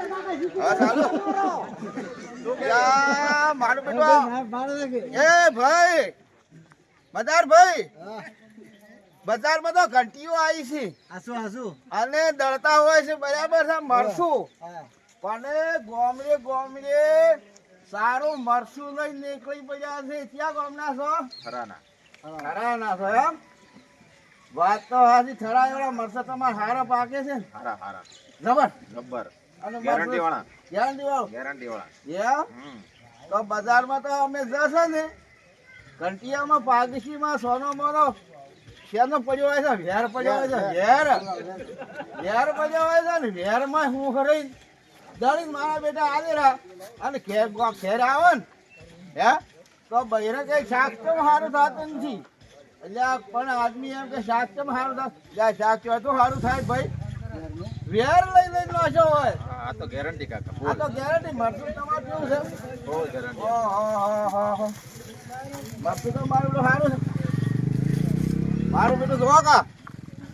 હા ચાલો યા મારું બેટો એ ભાઈ બજાર ભાઈ બજારમાં તો ઘંટીઓ આવી છે અને દળતા હોય છે બરાબર છે મરસું પણ ગોમડે ગોમડે સારું મરસું લઈ નીકળી પડ્યા છે ક્યાં ગામના છો થરાના છો એમ વાત તો હાજી થરા એવડા મરસા તમારે હારા પાકે છે જબર અને ગેરંટી વાળા તો બજારમાં તો અમે જશે ને ઘંટિયામાં પાગીસીમાં સોનો મોનો શેનો પડ્યો હોય છે વેર પડ્યો હોય છે વેર પડ્યો હોય છે ને વેરમાં હું ખરી દળી મારા બેટા આવેલા અને ઘેર આવે ને હે તો બહેરે કઈ શાક કેમ સારું થતું નથી એટલે પણ આદમી એમ કે શાક કેમ સારું થાય શાક ચોથું સારું થાય ભાઈ વેર લઈ લઈને નાશો હોય આ તો ગેરંટી કાકા આ તો ગેરંટી મરચું તમારે કેવું છે બહુ ગેરંટી મરચું તો મારું તો સારું છે મારું બેટું જોવા કા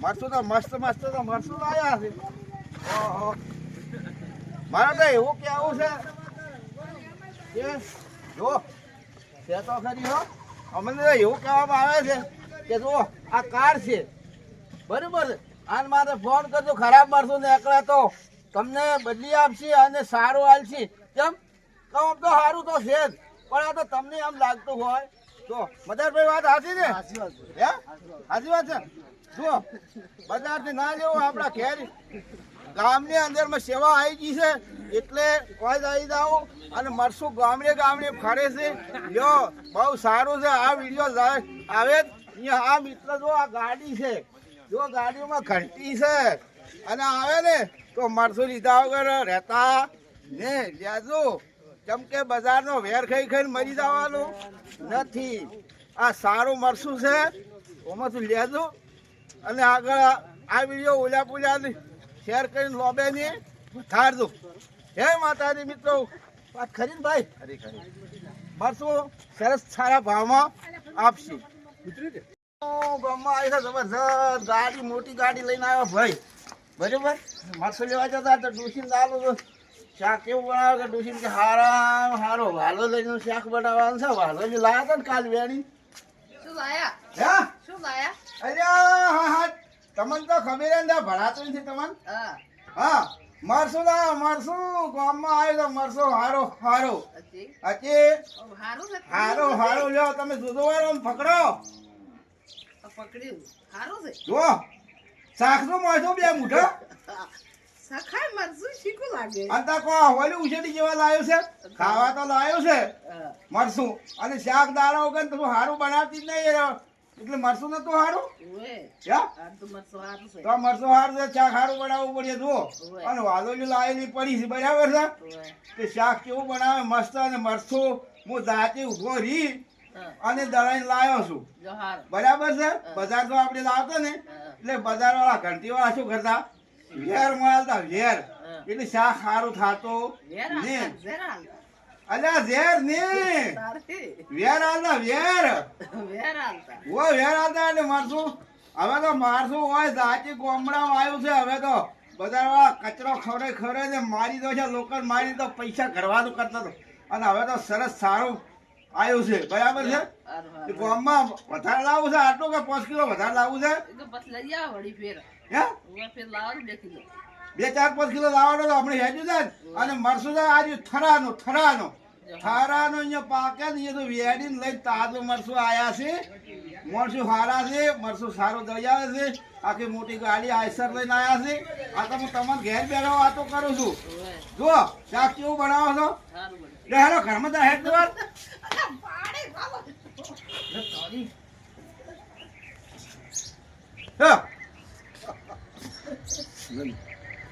મરચું તો મસ્ત તો મરચું લાયા છે ઓહો મારે તો એવું કેવું છે કે જો તે તો ખરી હો અમને એવું કહેવામાં આવે છે કે જો આ કાર છે બરાબર છે આને મારે ફોન કરજો ખરાબ મરચું નીકળે તો તમને બદલી આપશે અને સારું હાલશે કેમ તો આમ તો સારું તો છે જ પણ આ તો તમને એમ લાગતું હોય તો બજારભાઈ વાત સાચી ને હે સાચી વાત છે જુઓ બજારથી ના લેવું આપણા ઘેર ગામની અંદરમાં સેવા આવી ગઈ છે એટલે કોઈ આવી જાઓ અને મરસું ગામડે ફરે છે લ્યો બહુ સારું છે આ વિડીયો આવે અહીંયા આ મિત્ર જો આ ગાડી છે જો ગાડીઓમાં ઘંટી છે અને આવે ને તો મરસું લીધા વગર રહેતા ને લેજો કેમ કે બજારનો વેર ખાઈને મરી જવાનું નથી આ સારું મરસું છે એમાંથી લેજો અને આગળ આ વિડીયો ઓલા પૂજાની શેર કરીને લોબે ને ધાર દો હે માતાજી મિત્રો વાત ખરી ને ભાઈ મરસું સરસ સારા ભાવમાં આપશે ગામમાં આવી છે જબરજસ્ત ગાડી મોટી ગાડી લઈને આવ્યો ભાઈ બરાબર મરસું લેવા જતા તો ડુસીને ચાલુ શાક કેવું બનાવે કે ડુસીને કે હારો વાલો લઈને શાક બનાવવાનું છે વાલો જે લાયા હતા ને કાલ વેણી શું લાયા હે શું લાયા અરે હા તમને તો ખબર ને ભણાતું નથી તમને હા મરસું ગામમાં આવ્યો તો મરસું હારો હારો લ્યો તમે જુદો વાળો પકડો પકડ્યું સારું છે જો શાકનું મોઢું બે મુઠો સખાય મરસું શીખું લાગે અંતા કો હોલી ઉછેડી જેવા લાવ્યો છે ખાવા તો લાવ્યો છે મરસું અને શાક દાડા વગર તું હારું બનાવતી જ નહીં એટલે મરસું નતું હારું તો મરસું હારું છે શાક હારું બનાવવું પડે જુઓ અને વાલોલી લાવેલી પડી છે બરાબર છે તે શાક કેવું બનાવે મસ્ત અને મરસું હું જાતે ઉભો રહી અને દળાઈને લાવ્યો છું બરાબર છે બજાર તો આપણે લાવતો ને એટલે બજાર વાળા ઘંટી વાળા શું કરતા વેર મળતા વેર એટલે શાક સારું થતો ને અલ્યા ઝેર ને વેર હાલતા વેર એટલે મરસું હવે તો મારસું હોય જાતિ ગોમડામાં આવ્યું છે હવે તો બજાર વાળા કચરો ખવડે ને મારી દો છે લોકો મારી તો પૈસા ઘરવાનું કરતા હતો અને હવે તો સરસ સારું આવ્યું છે બરાબર છે ગામમાં વધારે લાવવું છે આટલું કે 5 કિલો વધારે લાવવું છે હે 2-4-5 કિલો લાવવાનો તો આપણે હેજુ છે અને મરસું છે આજે થરાનો અહીંયા પાકે ને એ તો વેડીને લઈને તાજું મરસું આવ્યા છે મરસું સારા છે મરસું સારું દઈ આવે છે આખી મોટી ગાડી આઈસર લઈને આવ્યા છે આ તો હું તમને ઘેર બેઠો વાતો કરું છું જુઓ શાક કેવું બનાવો છો હેલો ઘરમાં હેડ